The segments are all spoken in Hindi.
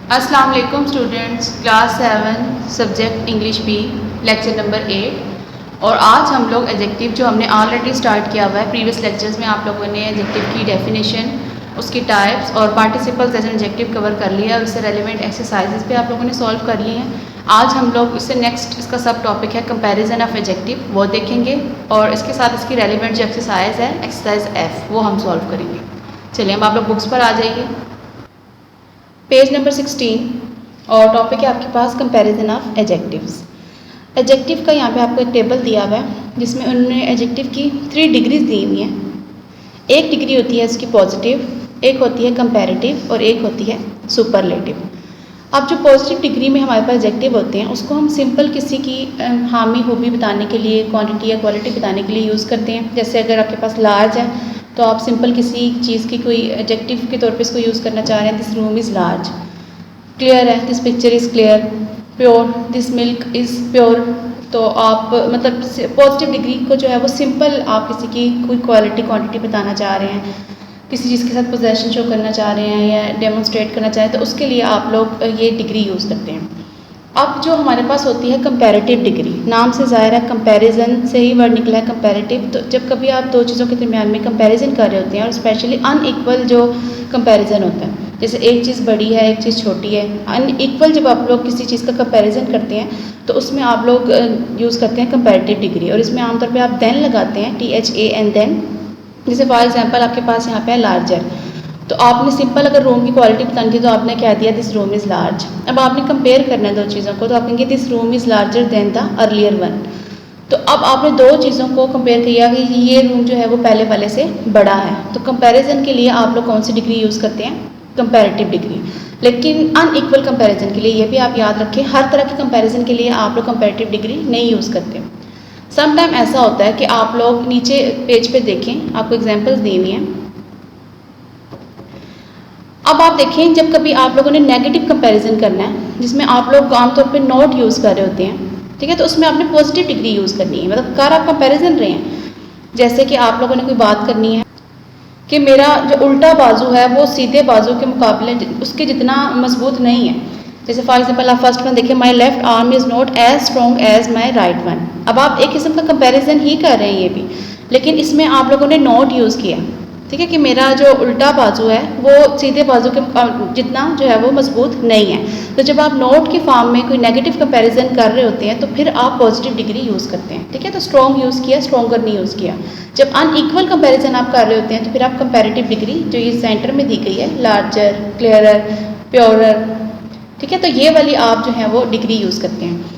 अस्सलाम वालेकुम students, class 7 subject English B lecture number 8। और आज हम लोग एडजेक्टिव जो हमने ऑलरेडी स्टार्ट किया हुआ है प्रीवियस लेक्चर्स में, आप लोगों ने एडजेक्टिव की डेफिनेशन, उसकी टाइप्स और participles as an adjective cover कर लिया और उससे रेलिवेंट एक्सरसाइजेज भी आप लोगों ने सॉल्व कर लिए हैं। आज हम लोग इससे नेक्स्ट इसका सब टॉपिक है कंपैरिजन ऑफ एडजेक्टिव, वो देखेंगे और इसके साथ इसकी रेलिवेंट जो एक्सरसाइज है एक्सरसाइज F, वो हम सॉल्व करेंगे। चलिए अब आप लोग बुक्स पर आ जाइए, पेज नंबर 16 और टॉपिक है आपके पास कंपैरिजन ऑफ एडजेक्टिव्स। एडजेक्टिव का यहाँ पे आपको एक टेबल दिया हुआ है जिसमें उन्होंने एडजेक्टिव की 3 डिग्रीज दी हुई हैं। एक डिग्री होती है इसकी पॉजिटिव, एक होती है कंपैरेटिव और एक होती है सुपरलेटिव। अब जो पॉजिटिव डिग्री में हमारे पास एडजेक्टिव होते हैं उसको हम सिंपल किसी की हामी खूबी बताने के लिए, क्वांटिटी या क्वालिटी बताने के लिए यूज़ करते हैं। जैसे अगर आपके पास लार्ज है तो आप सिंपल किसी चीज़ की कोई एडजेक्टिव के तौर पे इसको यूज़ करना चाह रहे हैं, this room is large. Clear है, this picture is clear. Pure, this milk is pure. तो आप मतलब पॉजिटिव डिग्री को जो है वो सिंपल आप किसी की कोई क्वालिटी क्वांटिटी बताना चाह रहे हैं, किसी चीज़ के साथ पोजेशन शो करना चाह रहे हैं या डेमोन्स्ट्रेट करना चाह रहे हैं, तो उसके लिए आप लोग ये डिग्री यूज़ करते हैं। अब जो हमारे पास होती है कंपैरेटिव डिग्री, नाम से ज़ाहिर है कंपैरिजन से ही वर्ड निकला है कंपैरेटिव। तो जब कभी आप दो चीज़ों के दरमियान में कंपैरिजन कर रहे होते हैं और स्पेशली अनइक्वल जो कंपैरिजन होता है, जैसे एक चीज़ बड़ी है एक चीज़ छोटी है, अनइक्वल जब आप लोग किसी चीज़ का कंपैरिजन करते हैं तो उसमें आप लोग यूज़ करते हैं कंपैरेटिव डिग्री। और इसमें आमतौर पर आप देन लगाते हैं, THAN देन। जैसे फॉर एग्जांपल आपके पास यहाँ पे है लार्जर, तो आपने सिंपल अगर रूम की क्वालिटी बतानी थी तो आपने क्या दिया, दिस रूम इज़ लार्ज। अब आपने कंपेयर करना है दो चीज़ों को, तो आप कहेंगे this room is larger than the earlier one. तो अब आपने दो चीज़ों को कंपेयर किया कि ये रूम जो है वो पहले वाले से बड़ा है। तो कंपैरिजन के लिए आप लोग कौन सी डिग्री यूज़ करते हैं, कंपैरेटिव डिग्री। लेकिन अनइक्वल कंपैरिजन के लिए ये भी आप याद रखें, हर तरह के कंपैरिजन के लिए आप लोग कंपैरेटिव डिग्री नहीं यूज़ करते। सम टाइम ऐसा होता है कि आप लोग नीचे पेज पे देखें, आपको एग्जांपल्स दी हुई हैं। अब आप देखें जब कभी आप लोगों ने नेगेटिव कंपैरिजन करना है जिसमें आप लोग आमतौर पे नॉट यूज़ कर रहे होते हैं, ठीक है, तो उसमें आपने पॉजिटिव डिग्री यूज़ करनी है। मतलब कर आप कंपैरिजन रहे हैं, जैसे कि आप लोगों ने कोई बात करनी है कि मेरा जो उल्टा बाजू है वो सीधे बाजू के मुकाबले उसके जितना मजबूत नहीं है। जैसे फॉर एग्जाम्पल आप फर्स्ट वन देखिए, my left arm is not as strong as my right one. अब आप एक किस्म का कंपैरिजन ही कर रहे हैं ये भी, लेकिन इसमें आप लोगों ने नॉट यूज़ किया, ठीक है, कि मेरा जो उल्टा बाजू है वो सीधे बाजू के जितना जो है वो मजबूत नहीं है। तो जब आप नोट के फॉर्म में कोई नेगेटिव कंपैरिजन कर रहे होते हैं तो फिर आप पॉजिटिव डिग्री यूज़ करते हैं, ठीक है। तो स्ट्रॉन्ग यूज़ किया, स्ट्रॉन्गर नहीं यूज़ किया। जब अनइक्वल कंपैरिजन आप कर रहे होते हैं तो फिर आप कंपैरेटिव डिग्री जो ये सेंटर में दी गई है, लार्जर, क्लियरर, प्योरर, ठीक है, तो ये वाली आप जो है वो डिग्री यूज़ करते हैं।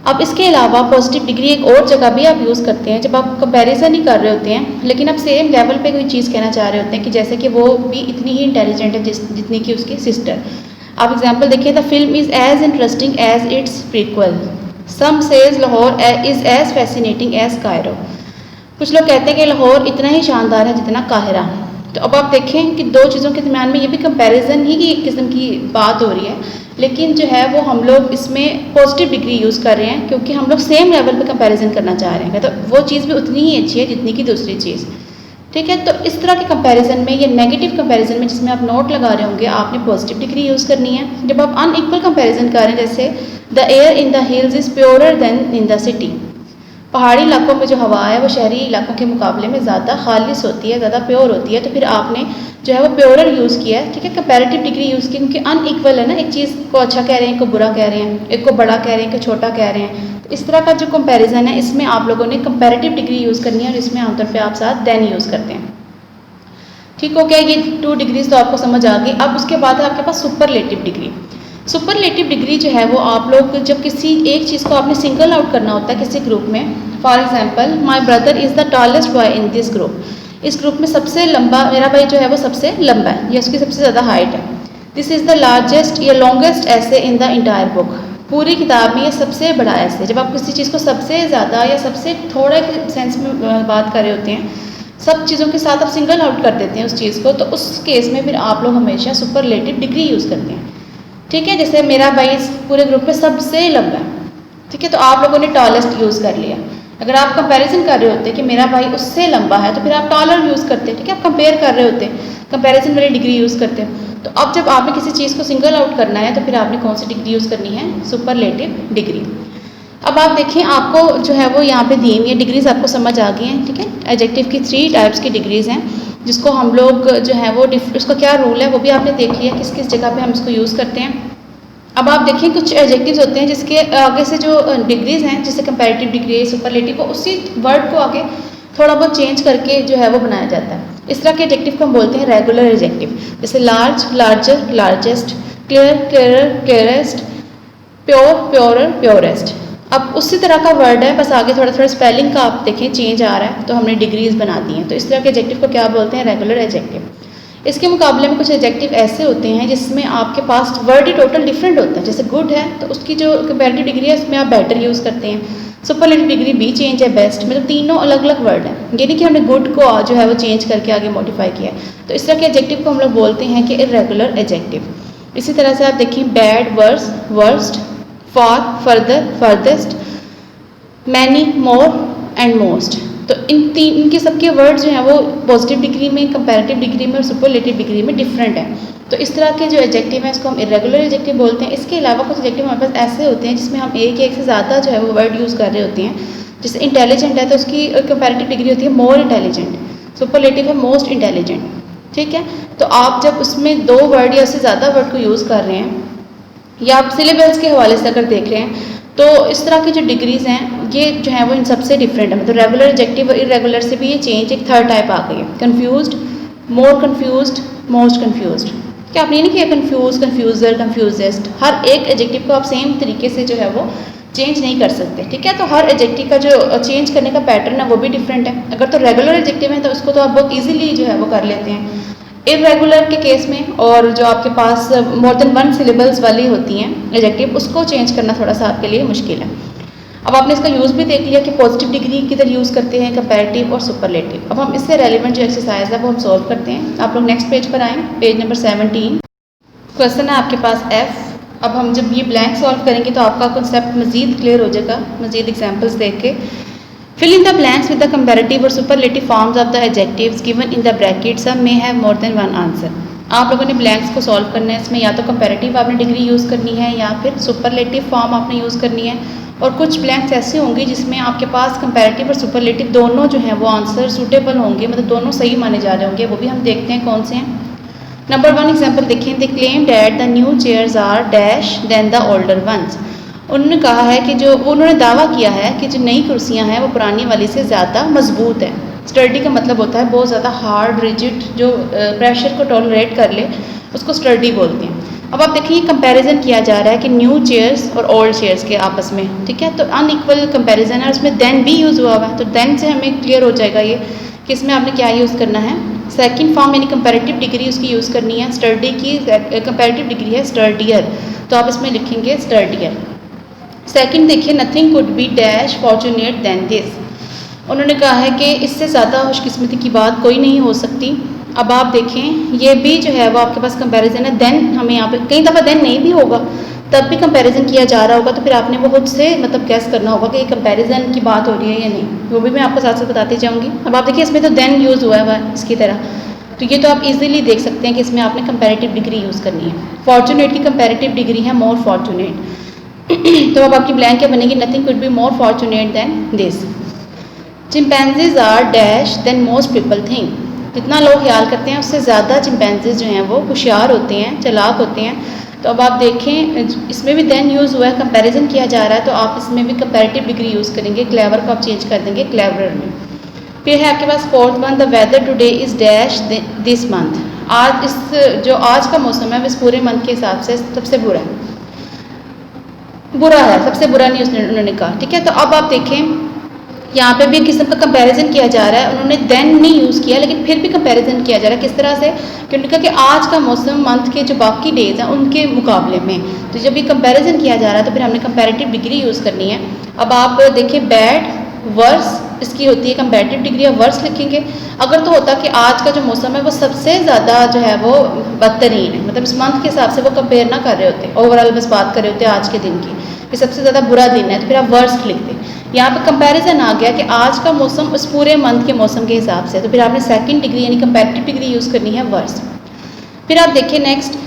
अब इसके अलावा पॉजिटिव डिग्री एक और जगह भी आप यूज़ करते हैं जब आप कंपैरिजन ही कर रहे होते हैं लेकिन आप सेम लेवल पे कोई चीज़ कहना चाह रहे होते हैं कि जैसे कि वो भी इतनी ही इंटेलिजेंट है जितनी कि उसकी सिस्टर। आप एग्जांपल देखिए, the film is as interesting as its prequel, some says Lahore is as fascinating as Cairo. कुछ लोग कहते हैं कि लाहौर इतना ही शानदार है जितना काहिरा। तो अब आप देखें कि दो चीज़ों के दरमियान में ये भी कंपैरिजन ही की एक किस्म की बात हो रही है, लेकिन जो है वो हम लोग इसमें पॉजिटिव डिग्री यूज़ कर रहे हैं क्योंकि हम लोग सेम लेवल पे कंपैरिजन करना चाह रहे हैं। तो वो चीज़ भी उतनी ही अच्छी है जितनी की दूसरी चीज़, ठीक है। तो इस तरह के कंपैरिजन में या नेगेटिव कंपैरिजन में जिसमें आप नोट लगा रहे होंगे आपने पॉजिटिव डिग्री यूज़ करनी है। जब आप अनइक्वल कंपैरिजन कर रहे हैं, जैसे the air in the hills is purer than in the city, पहाड़ी इलाकों में जो हवा है वो शहरी इलाकों के मुकाबले में ज़्यादा खालिस होती है, ज़्यादा प्योर होती है, तो फिर आपने जो है वो प्योरर यूज़ किया है, ठीक है। कंपैरेटिव डिग्री यूज़ की क्योंकि अनइक्वल है ना, एक चीज़ को अच्छा कह रहे हैं, एक को बुरा कह रहे हैं, एक को बड़ा कह रहे हैं, एक को छोटा कह रहे हैं। तो इस तरह का जो कंपैरिजन है इसमें आप लोगों ने कंपैरेटिव डिग्री यूज़ करनी है और इसमें आमतौर पर आप साथ देन यूज़ करते हैं, ठीक हो गया। ये 2 डिग्रीज तो आपको समझ आ गई। अब उसके बाद है आपके पास सुपरलेटिव डिग्री। सुपरलेटिव डिग्री जो है वो आप लोग जब किसी एक चीज़ को आपने सिंगल आउट करना होता है किसी ग्रुप में, for example my brother is the tallest boy in this group, इस ग्रुप में सबसे लंबा मेरा भाई जो है वो सबसे लंबा है या उसकी सबसे ज़्यादा हाइट है। दिस इज़ द लार्जेस्ट या लॉन्गेस्ट ऐसे इन द इंटायर बुक, पूरी किताब में ये सबसे बड़ा ऐसे। जब आप किसी चीज़ को सबसे ज़्यादा या सबसे थोड़े के सेंस में बात कर रहे होते हैं, सब चीज़ों के साथ आप सिंगल आउट कर देते हैं उस चीज़ को, तो उस केस में फिर आप लोग हमेशा सुपरलेटिव डिग्री यूज़ करते हैं, ठीक है। जैसे मेरा भाई इस पूरे ग्रुप में सबसे लंबा है, ठीक है, तो आप लोगों ने टॉलेस्ट यूज़ कर लिया। अगर आप कंपैरिजन कर रहे होते कि मेरा भाई उससे लंबा है तो फिर आप टॉलर यूज़ करते, ठीक है, आप कंपेयर कर रहे होते, कंपैरिजन वाली डिग्री यूज़ करते। तो अब जब आपने किसी चीज़ को सिंगल आउट करना है तो फिर आपने कौन सी डिग्री यूज़ करनी है? Superlative degree. अब आप देखें, आपको जो है वो यहाँ पे दी हुई है डिग्रीज, आपको समझ आ गई हैं, ठीक है। एडजेक्टिव की 3 टाइप्स की डिग्रीज हैं जिसको हम लोग जो है वो उसका क्या रूल है वो भी आपने देख लिया, किस किस जगह पे हम इसको यूज़ करते हैं। अब आप देखिए कुछ एडजेक्टिव्स होते हैं जिसके आगे से जो डिग्रीज हैं, जैसे कंपैरेटिव डिग्री, सुपरलेटिव, को उसी वर्ड को आगे थोड़ा बहुत चेंज करके जो है वो बनाया जाता है। इस तरह के एडजेक्टिव को हम बोलते हैं रेगुलर एडजेक्टिव, जैसे large, larger, largest, clear, clearer, clearest, pure, purer, purest. अब उसी तरह का वर्ड है, बस आगे थोड़ा थोड़ा स्पेलिंग का आप देखें चेंज आ रहा है, तो हमने डिग्रीज बना दी हैं। तो इस तरह के एडजेक्टिव को क्या बोलते हैं? Regular adjective. इसके मुकाबले में कुछ एडजेक्टिव ऐसे होते हैं जिसमें आपके पास वर्ड ही टोटल डिफरेंट होता है। जैसे गुड है तो उसकी जो कंपैरेटिव डिग्री है उसमें आप बेटर यूज़ करते हैं, सुपरलेटिव डिग्री बी चेंज है, बेस्ट, मतलब तीनों अलग अलग वर्ड हैं। ये नहीं कि हमने गुड को जो है वो चेंज करके आगे मॉडिफाई किया है। तो इस तरह के एडजेक्टिव को हम लोग बोलते हैं कि इर्रेगुलर एडजेक्टिव। इसी तरह से आप देखिए bad, worse, worst, far, further, furthest, many, more and most. तो इनके सबके वर्ड जो हैं वो पॉजिटिव डिग्री में, कंपैरेटिव डिग्री में और सुपरलेटिव डिग्री में डिफरेंट है। तो इस तरह के जो एडजेक्टिव हैं इसको हम इर्रेगुलर एडजेक्टिव बोलते हैं। इसके अलावा कुछ एडजेक्टिव हमारे पास ऐसे होते हैं जिसमें हम एक से ज़्यादा जो है वो वर्ड यूज़ कर रहे होते हैं। जैसे इंटेलिजेंट है तो उसकी कंपैरेटिव डिग्री होती है मोर इंटेलिजेंट, सुपरलेटिव है मोस्ट इंटेलिजेंट, ठीक है। तो आप जब उसमें 2 वर्ड या उससे ज़्यादा वर्ड को यूज़ कर रहे हैं, या आप सिलेबल्स के हवाले से अगर देख रहे हैं, तो इस तरह की जो डिग्रीज हैं ये जो है वो इन सबसे डिफरेंट है। मतलब रेगुलर एडजेक्टिव और इरेगुलर से भी ये चेंज एक थर्ड टाइप आ गई है। कन्फ्यूज्ड, मोर कन्फ्यूज्ड, मोस्ट कन्फ्यूज्ड। क्या आपने नहीं किया कन्फ्यूज, कन्फ्यूजर, कन्फ्यूजेस्ट, हर एक एडजेक्टिव को आप सेम तरीके से जो है वो चेंज नहीं कर सकते, ठीक है। तो हर एडजेक्टिव का जो चेंज करने का पैटर्न है वो भी डिफरेंट है। अगर तो रेगुलर एडजेक्टिव है तो उसको तो आप बहुत ईजिली जो है वो कर लेते हैं। इरेगुलर के केस में और जो आपके पास मोर देन 1 सिलेबल्स वाली होती हैं एडजेक्टिव, उसको चेंज करना थोड़ा सा आपके लिए मुश्किल है। अब आपने इसका यूज़ भी देख लिया कि पॉजिटिव डिग्री किधर यूज़ करते हैं, कंपैरेटिव और सुपरलेटिव। अब हम इससे रेलिवेंट जो एक्सरसाइज है वो हम सॉल्व करते हैं। आप लोग नेक्स्ट पेज पर आएँ, पेज नंबर 17। क्वेश्चन है आपके पास F। अब हम जब ये ब्लैंक सॉल्व करेंगे तो आपका कॉन्सेप्ट मज़ीद क्लियर हो जाएगा, मज़ीद एग्जाम्पल्स देख के। Fill in the blanks with the comparative or superlative forms of the adjectives given in the brackets. Some may have more than one answer. आप लोगों ने ब्लैंक्स को सॉल्व करना है। इसमें या तो कंपैरेटिव आपने डिग्री यूज़ करनी है या फिर सुपरलेटिव फॉर्म आपने यूज़ करनी है। और कुछ ब्लैंक्स ऐसे होंगे जिसमें आपके पास कंपैरेटिव और सुपरलेटिव दोनों जो हैं वो आंसर सूटेबल होंगे, मतलब दोनों सही माने जा रहे होंगे। वो भी हम देखते हैं कौन से हैं। नंबर 1 एग्जाम्पल देखें। They claim that the new chairs are dash than the older ones. उन्होंने कहा है कि उन्होंने दावा किया है कि जो नई कुर्सियां हैं वो पुरानी वाली से ज़्यादा मजबूत है। स्टर्डी का मतलब होता है बहुत ज़्यादा हार्ड, रिजिड, जो प्रेशर को टॉलरेट कर ले उसको स्टर्डी बोलते हैं। अब आप देखिए कंपैरिजन किया जा रहा है कि न्यू चेयर्स और ओल्ड चेयर्स के आपस में, ठीक है। तो अनइक्वल कंपैरिजन है, उसमें देन भी यूज़ हुआ हुआ है। तो देन से हमें क्लियर हो जाएगा ये कि इसमें आपने क्या यूज़ करना है। सेकंड फॉर्म यानी कंपैरेटिव डिग्री उसकी यूज़ करनी है। स्टर्डी की कंपैरेटिव डिग्री है स्टर्डियर, तो आप इसमें लिखेंगे स्टर्डियर। सेकंड देखिए, nothing could be dash fortunate than this. उन्होंने कहा है कि इससे ज़्यादा खुशकिस्मती की बात कोई नहीं हो सकती। अब आप देखें ये भी जो है वो आपके पास कंपैरिजन है। देन हमें यहाँ पे कई दफ़ा देन नहीं भी होगा तब भी कंपैरिजन किया जा रहा होगा, तो फिर आपने वो खुद से मतलब गैस करना होगा कि ये कंपैरिजन की बात हो रही है या नहीं। वो भी मैं आपको साथ साथ बताती जाऊँगी। अब आप देखिए इसमें तो देन यूज़ हुआ है इसकी तरह, तो ये तो आप इजीली देख सकते हैं कि इसमें आपने कंपैरेटिव डिग्री यूज़ करनी है। फॉर्चुनेट की कंपैरेटिव डिग्री है मोर फॉर्चुनेट। तो अब आपकी ब्लैंक क्या बनेगी? Nothing could be more fortunate than this. Chimpanzees are dash than most people think. जितना लोग ख्याल करते हैं उससे ज़्यादा चिंपैंजीज जो हैं वो होशियार होते हैं, चालाक होते हैं। तो अब आप देखें इसमें भी देन यूज़ हुआ है, कंपैरिजन किया जा रहा है, तो आप इसमें भी कंपैरेटिव डिग्री यूज़ करेंगे। क्लेवर को आप चेंज कर देंगे क्लेवरर में। फिर है आपके पास fourth one, the weather today is dash this month. आज का मौसम है इस पूरे मंथ के हिसाब से सबसे बुरा है, सबसे बुरा नहीं उन्होंने कहा, ठीक है। तो अब आप देखें यहाँ पे भी एक किस्म का कंपैरिजन किया जा रहा है। उन्होंने देन नहीं यूज़ किया लेकिन फिर भी कंपैरिजन किया जा रहा है। किस तरह से? कि उन्होंने कहा कि आज का मौसम मंथ के जो बाकी डेज हैं उनके मुकाबले में। तो जब ये कंपैरिजन किया जा रहा है तो फिर हमने कंपैरेटिव डिग्री यूज़ करनी है। अब आप देखिए बैड, वर्स, इसकी होती है कंपैरेटिव डिग्री, और वर्स लिखेंगे। अगर तो होता कि आज का जो मौसम है वो सबसे ज़्यादा जो है वो बदतरीन है, मतलब इस मंथ के हिसाब से वो कंपेयर ना कर रहे होते, ओवरऑल बस बात कर रहे होते आज के दिन की कि सबसे ज़्यादा बुरा दिन है, तो फिर आप वर्स्ट लिखते। यहाँ पे कंपैरिजन आ गया कि आज का मौसम उस पूरे मंथ के मौसम के हिसाब से, तो फिर आपने सेकंड डिग्री यानी कंपैरेटिव डिग्री यूज़ करनी है वर्स। फिर आप देखिए next,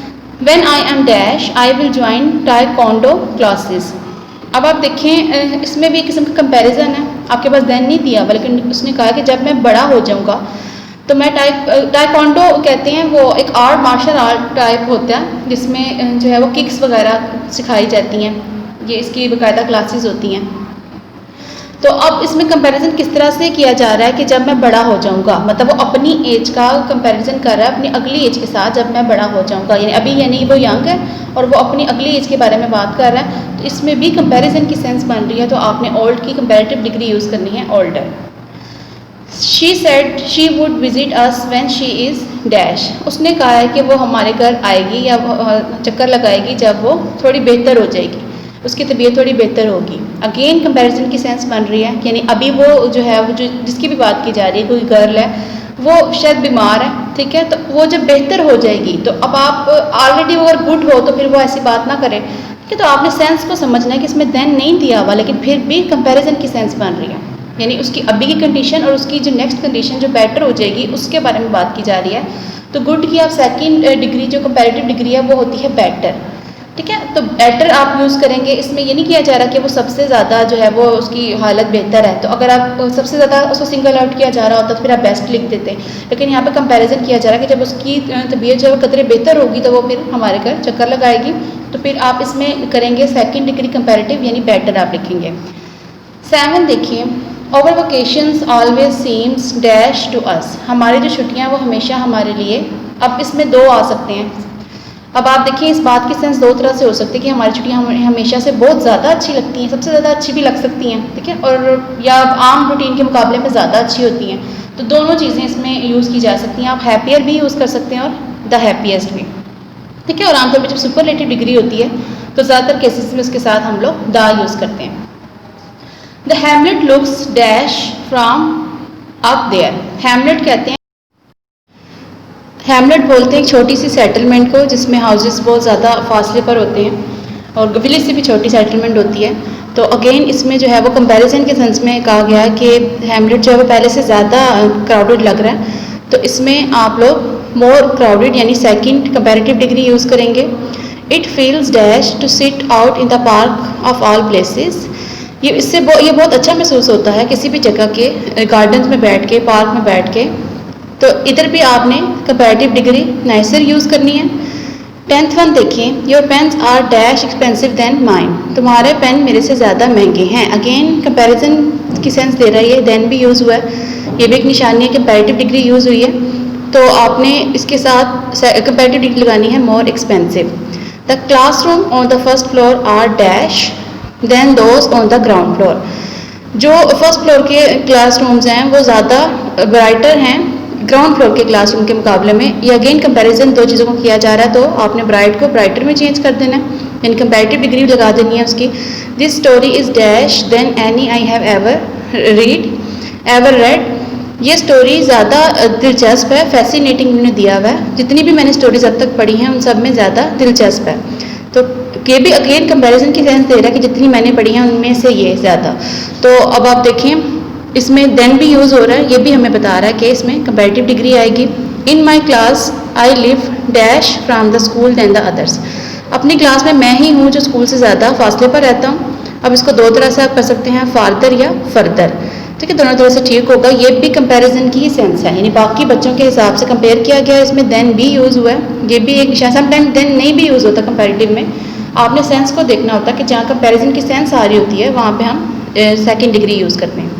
when I am dash I will join taekwondo classes. अब आप देखें इसमें भी एक किस्म का कंपैरिजन है, आपके पास देन नहीं दिया हुआ, लेकिन उसने कहा कि जब मैं बड़ा हो जाऊँगा तो मैं टाइकोंडो कहते हैं, वो एक आर्ट मार्शल आर्ट टाइप होता है जिसमें जो है वो किक्स वगैरह सिखाई जाती हैं, ये इसकी बाकायदा क्लासेस होती हैं। तो अब इसमें कंपैरिजन किस तरह से किया जा रहा है कि जब मैं बड़ा हो जाऊंगा, मतलब वो अपनी एज का कंपैरिजन कर रहा है अपनी अगली एज के साथ, जब मैं बड़ा हो जाऊंगा, यानी अभी यानी वो यंग है और वो अपनी अगली एज के बारे में बात कर रहा है, तो इसमें भी कंपैरिजन की सेंस बन रही है, तो आपने ओल्ड की कंपैरेटिव डिग्री यूज़ करनी है, older. She said she would visit us when she is dash, उसने कहा है कि वो हमारे घर आएगी या चक्कर लगाएगी जब वो थोड़ी बेहतर हो जाएगी, उसकी तबीयत थोड़ी बेहतर होगी। अगेन कंपैरिजन की सेंस बन रही है, यानी अभी वो जो है वो जो जिसकी भी बात की जा रही है, कोई गर्ल है वो शायद बीमार है, ठीक है, तो वो जब बेहतर हो जाएगी, तो अब आप ऑलरेडी अगर गुड हो तो फिर वो ऐसी बात ना करे, ठीक है। तो आपने सेंस को समझना है कि इसमें देन नहीं दिया हुआ, लेकिन फिर भी कंपैरिजन की सेंस बन रही है, यानी उसकी अभी की कंडीशन और उसकी जो नेक्स्ट कंडीशन जो बेटर हो जाएगी उसके बारे में बात की जा रही है। तो गुड की आप सेकंड डिग्री जो कंपैरेटिव डिग्री है वो होती है बेटर, ठीक है। तो बेटर आप यूज़ करेंगे, इसमें ये नहीं किया जा रहा कि वो सबसे ज़्यादा जो है वो उसकी हालत बेहतर है, तो अगर आप सबसे ज़्यादा उसको सिंगल आउट किया जा रहा होता तो फिर आप बेस्ट लिख देते, लेकिन यहाँ पे कंपैरिजन किया जा रहा है कि जब उसकी तबीयत जो है वो कदरे बेहतर होगी तो वो फिर हमारे घर चक्कर लगाएगी, तो फिर आप इसमें करेंगे सेकंड डिग्री कंपैरेटिव यानी बेटर आप लिखेंगे। 7 देखिए, our vacations always seems dash to us, हमारी जो छुट्टियाँ वो हमेशा हमारे लिए, अब इसमें 2 आ सकते हैं। अब आप देखिए इस बात की सेंस 2 तरह से हो सकती है कि हमारी छुट्टियाँ हमेशा से बहुत ज़्यादा अच्छी लगती हैं, सबसे ज़्यादा अच्छी भी लग सकती हैं, ठीक है, और या आम रूटीन के मुकाबले में ज़्यादा अच्छी होती हैं, तो दोनों चीज़ें इसमें यूज़ की जा सकती हैं। आप हैप्पियर भी यूज़ कर सकते हैं और द हैप्पीएस्ट भी, ठीक है। और आमतौर पर जब सुपरलेटिव डिग्री होती है तो ज़्यादातर केसेस में उसके साथ हम लोग द यूज़ करते हैं। The hamlet looks dash from up there, hamlet कहते हैं, हैमलेट बोलते हैं एक छोटी सी सेटलमेंट को जिसमें हाउसेस बहुत ज़्यादा फासले पर होते हैं और विलेज से भी छोटी सेटलमेंट होती है। तो अगेन इसमें जो है वो कंपैरिजन के सेंस में कहा गया है कि हैमलेट जो है वो पहले से ज़्यादा क्राउडेड लग रहा है, तो इसमें आप लोग मोर क्राउडेड यानी सेकंड कंपैरेटिव डिग्री यूज़ करेंगे। It feels dash to sit out in the park of all places, ये इससे ये बहुत अच्छा महसूस होता है किसी भी जगह के गार्डन्स में बैठ के, पार्क में बैठ के, तो इधर भी आपने कंपैरेटिव डिग्री नाइसर यूज़ करनी है। 10th वन देखिए, your pens are dash expensive than mine, तुम्हारे पेन मेरे से ज़्यादा महंगे हैं। अगेन कंपैरिजन की सेंस दे रही है, देन भी यूज़ हुआ है, ये भी एक निशानी है कंपैरेटिव डिग्री यूज़ हुई है, तो आपने इसके साथ कंपैरेटिव डिग्री लगानी है more expensive. The classroom on the first floor are dash than those on the ground floor, जो फर्स्ट फ्लोर के क्लासरूम्स हैं वो ज़्यादा ब्राइटर हैं ग्राउंड फ्लोर के क्लासरूम के मुकाबले में। ये अगेन कंपैरिजन 2 चीज़ों को किया जा रहा है, तो आपने ब्राइट को ब्राइटर में चेंज कर देना है, यानी कंपैरेटिव डिग्री लगा देनी है उसकी। This story is dash than any I have ever read, ये स्टोरी ज़्यादा दिलचस्प है, फैसिनेटिंग उन्होंने दिया हुआ है, जितनी भी मैंने स्टोरीज अब तक पढ़ी हैं उन सब में ज़्यादा दिलचस्प है। तो ये भी अगेन कंपैरिजन की सेंस दे रहा है कि जितनी मैंने पढ़ी हैं उनमें से ये ज़्यादा। तो अब आप देखें इसमें देन भी यूज़ हो रहा है, ये भी हमें बता रहा है कि इसमें कंपैरेटिव डिग्री आएगी। In my class I live dash from the school than the others, अपनी क्लास में मैं ही हूँ जो स्कूल से ज़्यादा फासले पर रहता हूँ। अब इसको 2 तरह से आप कर सकते हैं, फार्दर या फर्दर, ठीक है, दोनों तरह से ठीक होगा। ये भी कंपैरिजन की ही सेंस है, यानी बाकी बच्चों के हिसाब से कंपेयर किया गया है, इसमें देन भी यूज़ हुआ है, ये भी एक निशान। समटाइम देन नहीं भी यूज़ होता कंपैरेटिव में, आपने सेंस को देखना होता है कि जहाँ कंपैरिजन की सेंस आ रही होती है वहाँ पे हम सेकंड डिग्री यूज़ करते हैं।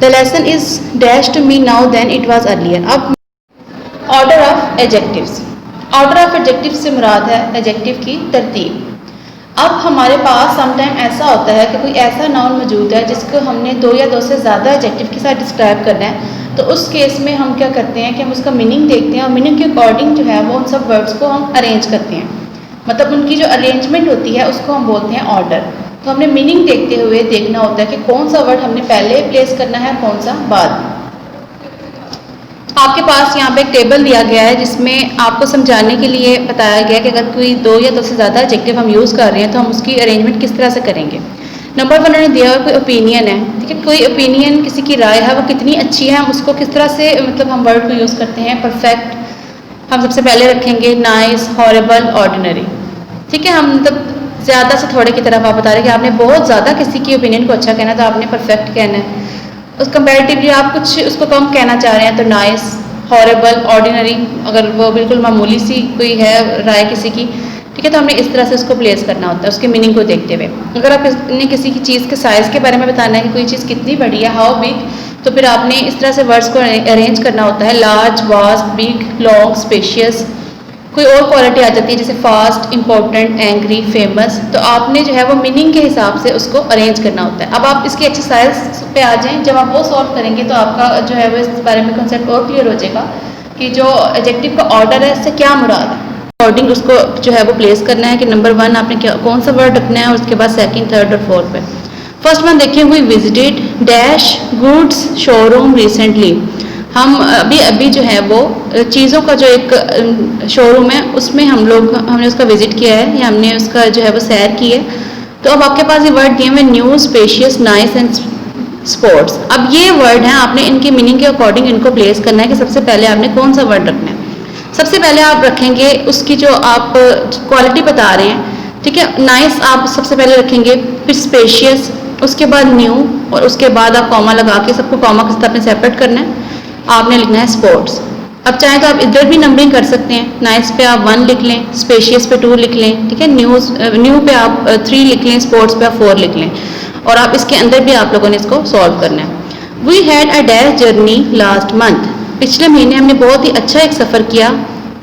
The lesson is dash to me now than it was earlier. अब order of adjectives, order of adjectives से मुराद है एडजेक्टिव की तरतीब। अब हमारे पास समटाइम ऐसा होता है कि कोई ऐसा नाउन मौजूद है जिसको हमने 2 या 2 से ज़्यादा एडजेक्टिव के साथ डिस्क्राइब करना है, तो उस केस में हम क्या करते हैं कि हम उसका मीनिंग देखते हैं और मीनिंग के अकॉर्डिंग जो है वो उन सब वर्ड्स को हम अरेंज करते हैं, मतलब उनकी जो अरेंजमेंट होती है उसको हम बोलते हैं ऑर्डर। तो हमने मीनिंग देखते हुए देखना होता है कि कौन सा वर्ड हमने पहले प्लेस करना है, कौन सा बाद में। आपके पास यहाँ पे एक टेबल दिया गया है जिसमें आपको समझाने के लिए बताया गया कि अगर कोई 2 या 2 से ज़्यादा एडजेक्टिव हम यूज़ कर रहे हैं तो हम उसकी अरेंजमेंट किस तरह से करेंगे। नंबर 1 उन्होंने दिया कोई ओपिनियन है, ठीक है, कोई ओपिनियन किसी की राय है वो कितनी अच्छी है, हम उसको किस तरह से मतलब हम वर्ड को यूज़ करते हैं। परफेक्ट हम सबसे पहले रखेंगे, नाइस, हॉरेबल, ऑर्डिनरी, ठीक है। हम मतलब ज़्यादा से थोड़े की तरफ आप बता रहे हैं कि आपने बहुत ज़्यादा किसी की ओपिनियन को अच्छा कहना है तो आपने परफेक्ट कहना है। उस कंपैरेटिवली आप कुछ उसको कम कहना चाह रहे हैं तो नाइस, हॉरेबल, ऑर्डिनरी, अगर वो बिल्कुल मामूली सी कोई है राय किसी की, ठीक है, तो हमने इस तरह से उसको प्लेस करना होता है उसके मीनिंग को देखते हुए। अगर आपने किसी की चीज़ के साइज़ के बारे में बताना है कि कोई चीज़ कितनी बड़ी है, हाउ बिग, तो फिर आपने इस तरह से वर्ड्स को अरेंज करना होता है, large, vast, big, long, spacious. कोई और क्वालिटी आ जाती है जैसे फास्ट, इंपॉर्टेंट, एंग्री, फेमस, तो आपने जो है वो मीनिंग के हिसाब से उसको अरेंज करना होता है। अब आप इसकी एक्सरसाइज पे आ जाएं, जब आप वो सॉल्व करेंगे तो आपका जो है वो इस बारे में कंसेप्ट और क्लियर हो जाएगा कि जो एडजेक्टिव का ऑर्डर है इससे क्या मुराद है। अकॉर्डिंग उसको जो है वो प्लेस करना है कि नंबर 1 आपने क्या कौन सा वर्ड रखना है और उसके बाद सेकंड, थर्ड और फोर्थ पे। फर्स्ट वन देखिए, we visited dash goods showroom recently. हम अभी जो है वो चीज़ों का जो एक शोरूम है उसमें हमने उसका विजिट किया है या हमने उसका जो है वो सैर की है। तो अब आपके पास ये वर्ड दिए हुए new, spacious, nice and sports. अब ये वर्ड हैं, आपने इनके मीनिंग के अकॉर्डिंग इनको प्लेस करना है कि सबसे पहले आपने कौन सा वर्ड रखना है। सबसे पहले आप रखेंगे उसकी जो आप क्वालिटी बता रहे हैं, ठीक है, नाइस आप सबसे पहले रखेंगे, फिर स्पेशियस, उसके बाद न्यू और उसके बाद आप कॉमा लगा के सबको कॉमा के साथ आपने सेपरेट करना है, आपने लिखना है स्पोर्ट्स। अब चाहे तो आप इधर भी नंबरिंग कर सकते हैं, नाइस पे आप 1 लिख लें, स्पेशियस पे 2 लिख लें, ठीक है, न्यू पे आप 3 लिख लें, स्पोर्ट्स पे आप 4 लिख लें और आप इसके अंदर भी आप लोगों ने इसको सॉल्व करना है। We had a dash journey last month. पिछले महीने हमने बहुत ही अच्छा एक सफ़र किया।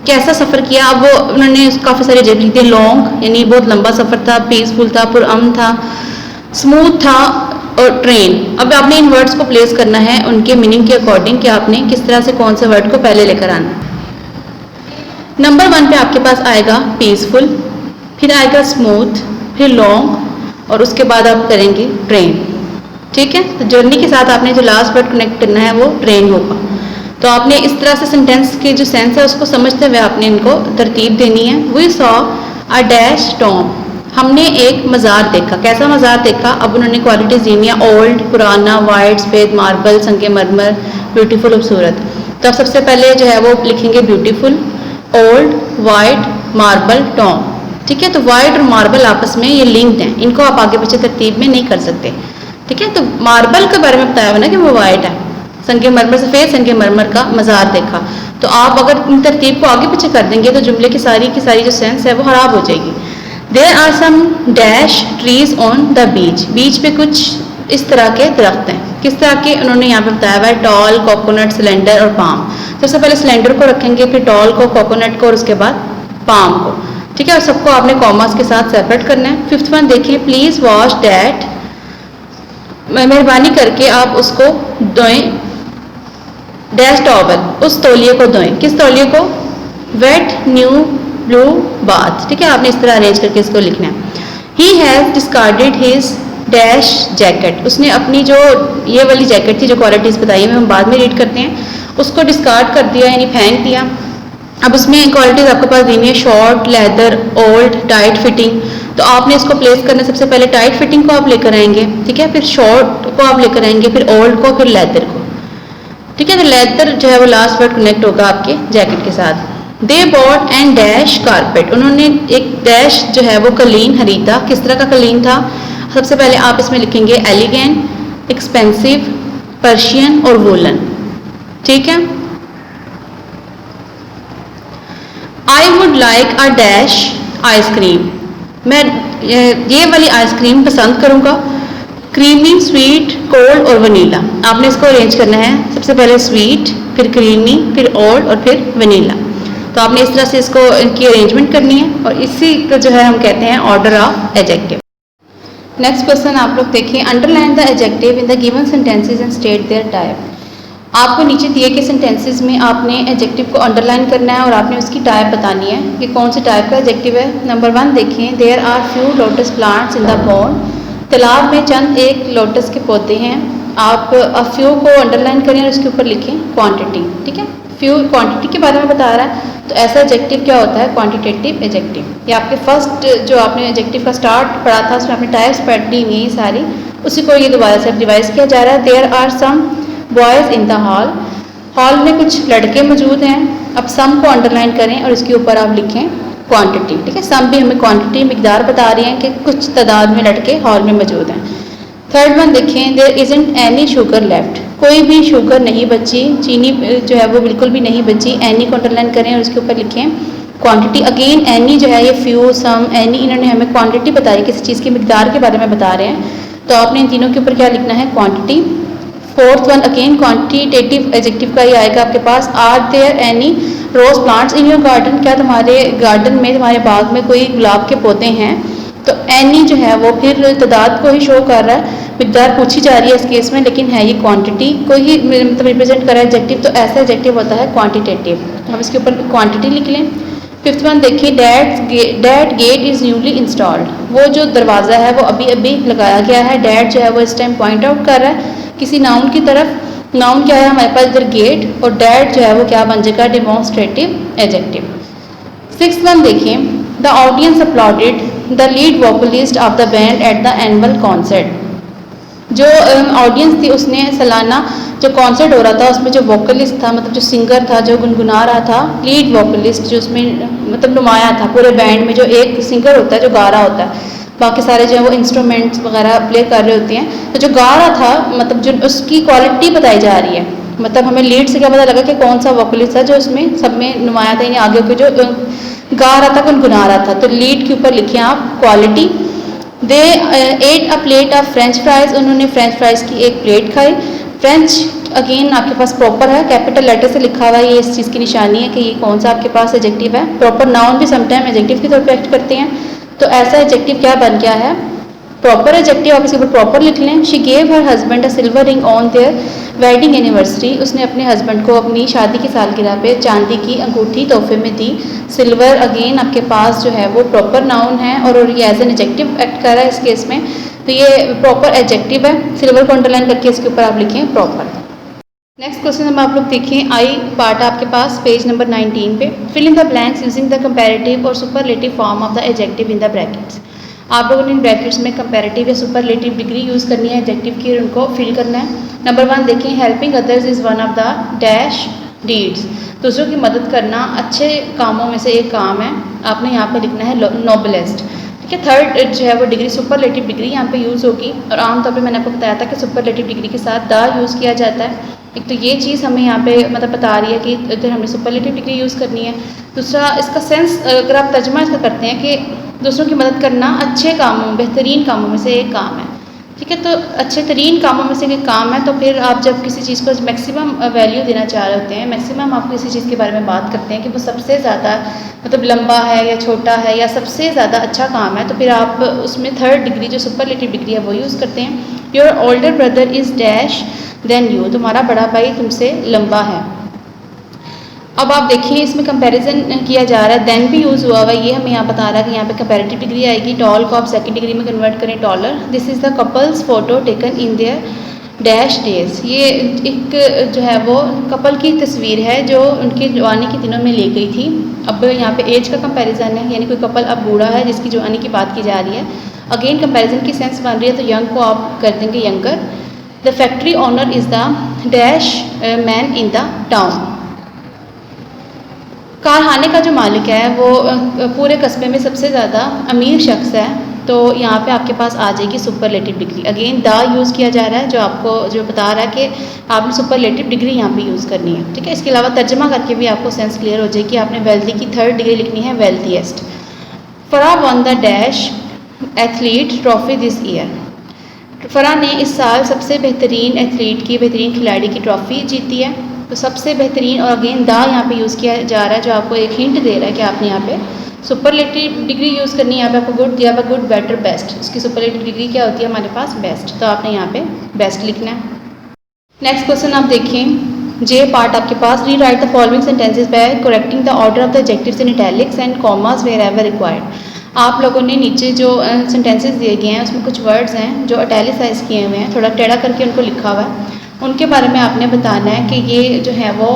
कैसा सफ़र किया? अब वो उन्होंने काफ़ी सारे एडजेक्टिव लिख दिए, लॉन्ग यानी बहुत लंबा सफ़र था, पीसफुल था, पुरअमन था, स्मूथ था और ट्रेन। अब आपने इन वर्ड्स को प्लेस करना है उनके मीनिंग के अकॉर्डिंग कि आपने किस तरह से कौन से वर्ड को पहले लेकर आना है। नंबर 1 पे आपके पास आएगा पीसफुल, फिर आएगा स्मूथ, फिर लॉन्ग और उसके बाद आप करेंगे ट्रेन, ठीक है। तो जर्नी के साथ आपने जो लास्ट वर्ड कनेक्ट करना है वो ट्रेन होगा। तो आपने इस तरह से सेंटेंस के जो सेंस है उसको समझते हुए आपने इनको तरतीब देनी है। We saw a dash tomb. हमने एक मज़ार देखा। कैसा मज़ार देखा? अब उन्होंने क्वालिटीज़ दी हैं, ओल्ड, पुराना, वाइट, सफ़ेद, मार्बल, संगमरमर, ब्यूटीफुल, खूबसूरत। तो आप सबसे पहले जो है वो लिखेंगे beautiful, old, white, marble, Tom, ठीक है। तो वाइट और मार्बल आपस में ये लिंक्ड हैं, इनको आप आगे पीछे तरतीब में नहीं कर सकते, ठीक है। तो मार्बल के बारे में बताया हुआ ना कि वो वाइट है, संगमरमर, सफ़ेद संगमरमर का मज़ार देखा। तो आप अगर इन तरतीब को आगे पीछे कर देंगे तो जुमले की सारी जो सेंस है वो ख़राब हो जाएगी। There are some dash trees on the beach. Beach पे कुछ इस तरह के दरख्त हैं। किस तरह के? उन्होंने यहाँ पे बताया हुआ है, टॉल, कोकोनट, सिलेंडर और पाम। सबसे पहले सिलेंडर को रखेंगे, फिर टॉल को, कोकोनट को और उसके बाद पाम को, ठीक है। और सबको आपने कॉमास के साथ सेपरेट करना है। 5th वन देखिए, प्लीज़ वॉश दैट। मेहरबानी करके आप उसको धोएं, डैश टॉवल, उस तौलिए को धोएं। किस तौलिए को? वेट न्यू ब्लू बाथ, ठीक है। आपने इस तरह अरेंज करके इसको लिखना है। He has discarded his dash jacket. उसने अपनी जो ये वाली जैकेट थी, जो क्वालिटीज़ बताई हुई हम बाद में रीड करते हैं, उसको डिस्कार्ड कर दिया यानी फेंक दिया। अब उसमें क्वालिटीज़ आपके पास दी है, short, leather, old, tight fitting. तो आपने इसको प्लेस करना, सबसे पहले टाइट फिटिंग को आप लेकर आएंगे, ठीक है, फिर शॉर्ट को आप लेकर आएंगे, फिर ओल्ड को, फिर लेदर को, ठीक है। तो लेदर जो है वो लास्ट वर्ड कनेक्ट होगा आपके जैकेट के साथ। They bought and dash carpet. उन्होंने एक डैश जो है वो कलीन खरीदा। किस तरह का कलीन था? सबसे पहले आप इसमें लिखेंगे एलिगेंट, एक्सपेंसिव, पर्शियन और वूलन, ठीक है। I would like a dash ice cream. मैं ये वाली आइसक्रीम पसंद करूँगा, क्रीमी, स्वीट, कोल्ड और वनीला। आपने इसको अरेंज करना है, सबसे पहले स्वीट, फिर क्रीमी, फिर ओल्ड और फिर वनीला। तो आपने इस तरह से इसको इनकी अरेंजमेंट करनी है और इसी को जो है हम कहते हैं order of adjective. Next question आप लोग देखिए, underline the adjective in the given sentences and state their type. आपको नीचे दिए गए सेंटेंसेस में आपने एडजेक्टिव को अंडरलाइन करना है और आपने उसकी टाइप बतानी है कि कौन से टाइप का एडजेक्टिव है। नंबर 1 देखें, there are few lotus plants in the pond. तालाब में चंद एक लोटस के पौधे हैं। आप फ्यू को अंडरलाइन करें और उसके ऊपर लिखें क्वांटिटी, ठीक है। फ्यू क्वांटिटी के बारे में बता रहा है, तो ऐसा एडजेक्टिव क्या होता है? Quantitative adjective. ये आपके फर्स्ट जो आपने एडजेक्टिव का स्टार्ट पढ़ा था उसमें आपने टाइप्स पढ़ ली हुई सारी, उसी को ये दोबारा से रिवाइज किया जा रहा है। There are some boys in the hall, hall में कुछ लड़के मौजूद हैं। अब सम को अंडरलाइन करें और इसके ऊपर आप लिखें क्वांटिटी, ठीक है। सम भी हमें क्वांटिटी मिकदार बता रही हैं कि कुछ तादाद में लड़के हॉल में मौजूद हैं। थर्ड वन देखें, there isn't any sugar left, कोई भी शुगर नहीं बची, चीनी जो है वो बिल्कुल भी नहीं बची। एनी को अंडरलाइन करें और उसके ऊपर लिखें क्वांटिटी। अगेन एनी जो है ये फ्यू, सम, एनी, इन्होंने हमें क्वांटिटी बताई, किसी चीज़ की मिकदार के बारे में बता रहे हैं, तो आपने इन तीनों के ऊपर क्या लिखना है? Quantity. Fourth one again quantitative adjective का ही आएगा आपके पास। Are there any rose plants in your garden, क्या तुम्हारे गार्डन में, तुम्हारे बाग में कोई गुलाब के पौधे हैं? तो एनी जो है वो फिर तादाद को ही शो कर रहा है, मिकदार पूछी जा रही है इस केस में, लेकिन है ये क्वांटिटी को ही मतलब रिप्रेजेंट कर रहा है एडजेक्टिव, तो ऐसा एडजेक्टिव होता है क्वांटिटेटिव। हम इसके ऊपर क्वांटिटी लिख लें। फिफ्थ वन देखिए, that gate is newly installed, वो जो दरवाज़ा है वो अभी अभी लगाया गया है। डैट जो है वो इस टाइम पॉइंट आउट कर रहा है किसी नाउन की तरफ। नाउन क्या है हमारे पास इधर? गेट, और डैट जो है वो क्या बन जाएगा? Demonstrative adjective. सिक्स वन देखें, the audience uploaded the lead vocalist of the band at the annual concert, जो ऑडियंस थी उसने सालाना जो कॉन्सर्ट हो रहा था उसमें जो वोकलिस्ट था, मतलब जो सिंगर था जो गुनगुना रहा था, लीड वोकलिस्ट जो उसमें मतलब नुमाया था पूरे बैंड में, जो एक सिंगर होता है जो गा रहा होता है, बाकी सारे जो है वो इंस्ट्रूमेंट्स वगैरह प्ले कर रहे होते हैं, तो जो गा रहा था मतलब जो उसकी क्वालिटी बताई जा रही है, मतलब हमें लीड से क्या पता लगा कि कौन सा वोकलिस्ट था जो उसमें सब में नुमाया था, यानी आगे के जो गा रहा था गुनगुना रहा था, तो लीड के ऊपर लिखिए आप quality. They at a plate of French fries, उन्होंने फ्रेंच फ्राइज की एक प्लेट खाई। फ्रेंच अगेन आपके पास प्रॉपर है, कैपिटल लेटर से लिखा हुआ है, ये इस चीज़ की निशानी है कि ये कौन सा आपके पास एडजेक्टिव है। प्रॉपर नाउन भी समटाइम एडजेक्टिव के तौर पे एक्ट करते हैं, तो ऐसा एडजेक्टिव क्या बन गया है? Proper adjective. आप इसके ऊपर प्रॉपर लिख लें। She gave her husband a silver ring on their wedding anniversary, उसने अपने हस्बैंड को अपनी शादी की सालगिरह पे चांदी की अंगूठी तोहफे में दी। सिल्वर अगेन आपके पास जो है वो प्रॉपर नाउन है और ये एज एन एडजेक्टिव एक्ट कर रहा है इस केस में, तो ये प्रॉपर एडजेक्टिव है। सिल्वर को अंडरलाइन करके इसके ऊपर आप लिखें प्रॉपर। नेक्स्ट क्वेश्चन हम आप लोग देखें, आई पार्ट आपके पास पेज नंबर 19 पे। Fill in the blanks using the comparative और superlative form of the adjective in the brackets. आप लोगों ने इन ब्रैकेट्स में कंपैरेटिव या सुपरलेटिव डिग्री यूज़ करनी है एडजेक्टिव की, उनको फिल करना है। नंबर 1 देखें, helping others is one of the dash deeds, दूसरों की मदद करना अच्छे कामों में से एक काम है, आपने यहाँ पे लिखना है नोबलेस्ट, ठीक है। थर्ड जो है वो डिग्री सुपरलेटिव डिग्री यहाँ पे यूज़ होगी, और आमतौर पे मैंने आपको बताया था कि सुपरलेटिव डिग्री के साथ द यूज़ किया जाता है। एक तो ये चीज़ हमें यहाँ पे मतलब बता रही है कि इधर हमने सुपरलेटिव डिग्री यूज़ करनी है। दूसरा इसका सेंस अगर आप तर्जमा इसका करते हैं कि दूसरों की मदद करना अच्छे कामों, बेहतरीन कामों में से एक काम है, ठीक है। तो अच्छे तरीन कामों में से एक काम है, तो फिर आप जब किसी चीज़ को मैक्सिमम वैल्यू देना चाह रहे होते हैं, मैक्सिमम आप किसी चीज़ के बारे में बात करते हैं कि वो सबसे ज़्यादा मतलब लंबा है या छोटा है या सबसे ज़्यादा अच्छा काम है, तो फिर आप उसमें थर्ड डिग्री जो सुपरलेटिव डिग्री है वो यूज़ करते हैं। Your older brother is dash than you, तुम्हारा बड़ा भाई तुमसे लंबा है। अब आप देखिए इसमें कंपैरिजन किया जा रहा है, देन भी यूज़ हुआ हुआ है, ये हमें यहाँ बता रहा है कि यहाँ पे कंपैरेटिव डिग्री आएगी। टॉल को आप सेकंड डिग्री में कन्वर्ट करें taller. This is the couples photo taken in their dash days, ये एक जो है वो कपल की तस्वीर है जो उनकी जवानी के दिनों में ली गई थी। अब यहाँ पे एज का कंपैरिजन है, यानी कोई कपल अब बूढ़ा है जिसकी जवानी की बात की जा रही है। अगेन कंपैरिजन की सेंस बन रही है, तो यंग को आप कर देंगे younger. The factory owner is the dash man in the town, कारखाने का जो मालिक है वो पूरे कस्बे में सबसे ज़्यादा अमीर शख्स है, तो यहाँ पे आपके पास आ जाएगी superlative degree. Again the use किया जा रहा है, जो आपको जो बता रहा है कि आपने सुपरलेटिव डिग्री यहाँ पे यूज़ करनी है, ठीक है। इसके अलावा तर्जमा करके भी आपको सेंस क्लियर हो जाएगी। आपने वेल्दी की थर्ड डिग्री लिखनी है wealthiest. Farah won the dash athlete trophy this year, Farah ने इस साल सबसे बेहतरीन एथलीट की, बेहतरीन खिलाड़ी की ट्रॉफ़ी जीती है, तो सबसे बेहतरीन। और अगेन द यहाँ पे यूज़ किया जा रहा है, जो आपको एक हिंट दे रहा है कि आपने यहाँ पे सुपरलेटिव डिग्री यूज़ करनी है। यहाँ पे आपको गुड दिया हुआ, गुड बेटर बेस्ट, इसकी सुपरलेटिव डिग्री क्या होती है हमारे पास? बेस्ट, तो आपने यहाँ पे बेस्ट लिखना है। नेक्स्ट क्वेश्चन आप देखें, जे पार्ट आपके पास, rewrite the following sentences by correcting the order of the adjectives in italics and commas wherever required. आप लोगों ने नीचे जो सेंटेंसेस दिए गए हैं उसमें कुछ वर्ड्स हैं जो इटैलिसाइज किए हुए हैं, थोड़ा टेढ़ा करके उनको लिखा हुआ है, उनके बारे में आपने बताना है कि ये जो है वो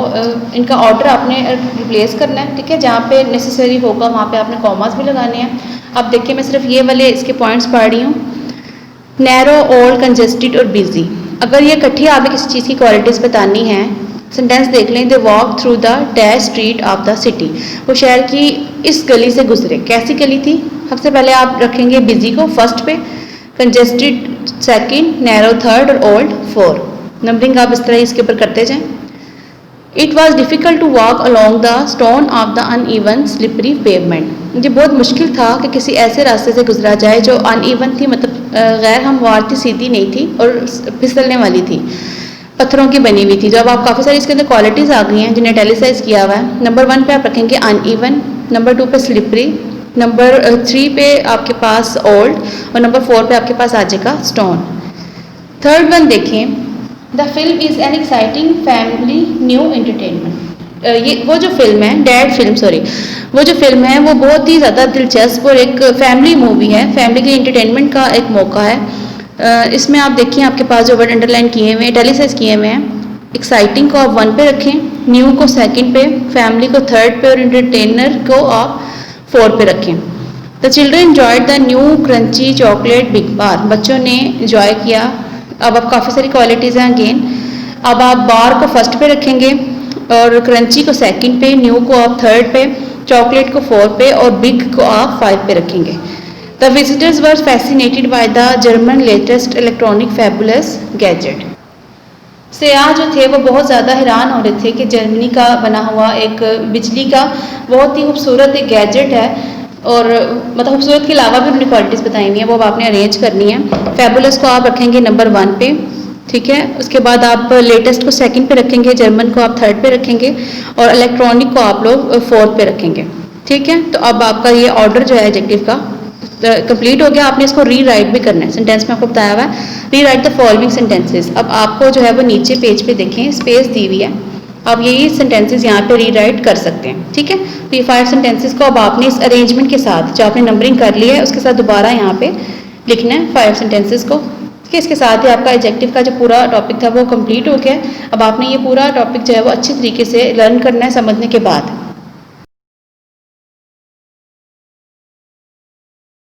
इनका ऑर्डर आपने रिप्लेस करना है, ठीक है। जहाँ पे नेसेसरी होगा वहाँ पे आपने कॉमास भी लगाने हैं। अब देखिए मैं सिर्फ ये वाले इसके पॉइंट्स पढ़ रही हूँ। नैरो, ओल्ड, कंजेस्टेड और बिजी, अगर ये इकट्ठी आपने किसी चीज़ की क्वालिटीज़ बतानी है, सेंटेंस देख लें। They walk through the dash street of the city, वो शहर की इस गली से गुजरे। कैसी गली थी? सबसे पहले आप रखेंगे बिजी को फर्स्ट पे, कंजेस्टेड सेकंड, नैरो थर्ड और ओल्ड फोर। नंबरिंग आप इस तरह इसके ऊपर करते जाएं। It was difficult to walk along the stone of the uneven slippery pavement, मुझे बहुत मुश्किल था कि किसी ऐसे रास्ते से गुजरा जाए जो अनइवन थी, मतलब गैर हमवार थी, सीधी नहीं थी और फिसलने वाली थी, पत्थरों की बनी हुई थी। जब आप काफ़ी सारी इसके अंदर क्वालिटीज़ आ गई हैं जिन्हें इटैलिसाइज किया हुआ है। नंबर 1 पे आप रखेंगे अनइवन, नंबर 2 पे स्लिपरी, नंबर 3 पे आपके पास ओल्ड और नंबर 4 पे आपके पास आ जाएगा स्टोन। थर्ड वन देखें, the film is an exciting family new entertainment. ये वो जो फिल्म है, डैड फिल्म सॉरी, वो जो फिल्म है वो बहुत ही ज़्यादा दिलचस्प और एक फैमिली मूवी है, फैमिली के एंटरटेनमेंट का एक मौका है। इसमें आप देखिए आपके पास जो वर्ड अंडरलाइन किए हुए हैं, इटैलिसाइज किए हुए हैं। एक्साइटिंग को आप 1 पे रखें, न्यू को 2nd पे, फैमिली को 3rd पे और एंटरटेनर को आप 4 पे रखें। The children enjoyed the new crunchy chocolate big bar, बच्चों ने इंजॉय किया। अब आप काफ़ी सारी क्वालिटीज़ हैं अगेन। अब आप बार को 1st पे रखेंगे और क्रंची को 2nd पे, न्यू को आप 3rd पे, चॉकलेट को 4 पे और बिग को आप 5 पे रखेंगे। The visitors were fascinated by the German latest electronic fabulous gadget, सयाह जो थे वो बहुत ज़्यादा हैरान हो रहे थे कि जर्मनी का बना हुआ एक बिजली का बहुत ही खूबसूरत एक गैजेट है। और मतलब खूबसूरत के अलावा भी उन्होंने क्वालिटीज़ बताई हुई हैं, वो अब आपने अरेंज करनी है। फैबुलस को आप रखेंगे नंबर 1 पे, ठीक है। उसके बाद आप लेटेस्ट को 2nd पे रखेंगे, जर्मन को आप 3rd पे रखेंगे और इलेक्ट्रॉनिक को आप लोग 4th पे रखेंगे, ठीक है। तो अब आपका ये ऑर्डर जो है एडजेक्टिव का कंप्लीट हो गया। आपने इसको री राइट भी करना है। सेंटेंस में आपको बताया हुआ है री राइट द फॉलोइंग सेंटेंसेज। अब आपको जो है वो नीचे पेज पे देखें स्पेस दी हुई है, आप यही सेंटेंसेस यहाँ पे री राइट कर सकते हैं, ठीक है। तो ये 5 सेंटेंसेस को अब आपने इस अरेंजमेंट के साथ जो आपने नंबरिंग कर ली है उसके साथ दोबारा यहाँ पे लिखना है 5 सेंटेंसेस को, ठीक है। इसके साथ ही आपका एडजेक्टिव का जो पूरा टॉपिक था वो कंप्लीट हो गया। अब आपने ये पूरा टॉपिक जो है वो अच्छी तरीके से लर्न करना है समझने के बाद।